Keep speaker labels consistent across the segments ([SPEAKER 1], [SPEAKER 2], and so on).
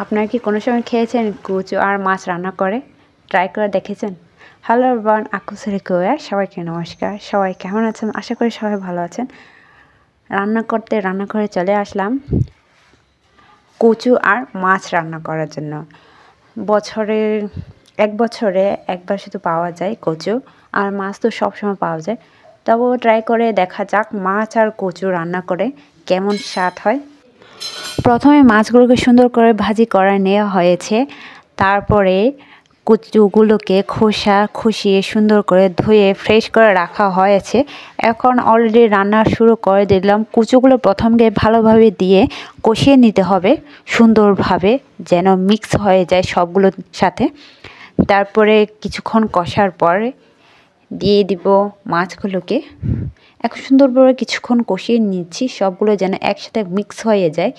[SPEAKER 1] আপনারা কি কোনো সময় খেয়েছেন কচু আর মাছ রান্না করে? ট্রাই করে দেখেছেন? হ্যালো এভরিওয়ান, আকুসের কোয়া সবাইকে নমস্কার। সবাই কেমন আছেন? আশা করি সবাই ভালো আছেন। রান্নাঘরে চলে আসলাম কচু আর মাছ রান্না করার জন্য। এক বছরে একবার শুধু পাওয়া যায় কচু, আর মাছ তো সবসময় পাওয়া যায়। তবুও ট্রাই করে দেখা যাক মাছ আর কচু রান্না করে কেমন স্বাদ হয়। প্রথমে মাছগুলোকে সুন্দর করে ভাজি করে নেওয়া হয়েছে। তারপরে কচুগুলোকে খোসা খুশিয়ে সুন্দর করে ধুয়ে ফ্রেশ করে রাখা হয়েছে। এখন অলরেডি রান্না শুরু করে দিলাম। কচুগুলো প্রথমে ভালোভাবে দিয়ে কষিয়ে নিতে হবে সুন্দরভাবে, যেন মিক্স হয়ে যায় সবগুলোর সাথে। তারপরে কিছুক্ষণ কষার পরে দিয়ে দিব মাছগুলোকে। এখন সুন্দরভাবে কিছুক্ষণ কষিয়ে নিচ্ছি, সবগুলো যেন একসাথে মিক্স হয়ে যায়।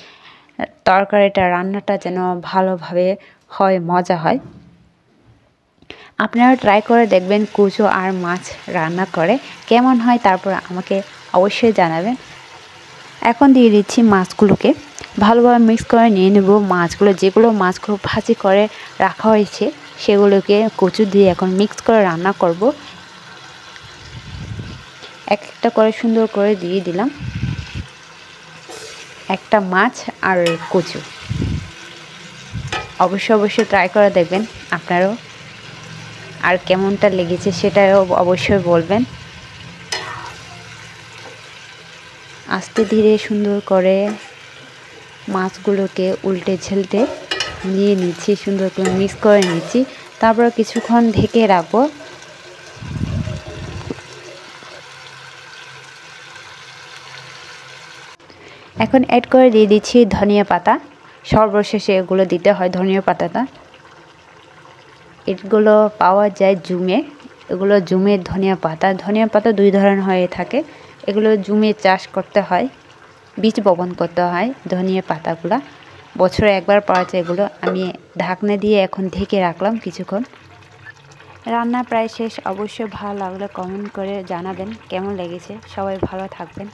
[SPEAKER 1] রান্নাটা যেন ভালোভাবে হয়, মজা হয়। আপনারা ট্রাই করে দেখবেন কচু আর মাছ রান্না করে কেমন হয়, তারপর আমাকে অবশ্যই জানাবেন। এখন দিয়ে দিচ্ছি মাছগুলোকে, ভালোভাবে মিক্স করে নিয়ে নেব যেগুলো মাছগুলো ভাজি করে রাখা হয়েছে সেগুলোকে কচু দিয়ে এখন মিক্স করে রান্না করব। একটা করে সুন্দর করে দিয়ে দিলাম একটা মাছ আর কচু। অবশ্যই ট্রাই করে দেখবেন আপনারাও, আর কেমনটা লেগেছে সেটাও অবশ্যই বলবেন। আস্তে ধীরে সুন্দর করে মাছগুলোকে উল্টে ঝেলটে নিয়ে নিচ্ছি, সুন্দর করে মিক্স করে নিচ্ছি। তারপর কিছুক্ষণ ঢেকে রাখবো। এখন অ্যাড করে দিয়ে দিচ্ছি ধনিয়া পাতা। সর্বশেষে এগুলো দিতে হয় ধনিয়া পাতাটা। এগুলো পাওয়া যায় জুমে। এগুলো জুমের ধনিয়া পাতা 2 ধরনের হয়ে থাকে। এগুলো জুমে চাষ করতে হয়, বীজ বপন করতে হয় ধনিয়া পাতাগুলা। বছরে একবার পাওয়া যায় এগুলো। আমি ঢাকনা দিয়ে এখন ঢেকে রাখলাম কিছুক্ষণ। রান্না প্রায় শেষ। অবশ্যই ভালো লাগলে কমেন্ট করে জানাবেন কেমন লেগেছে। সবাই ভালো থাকবেন।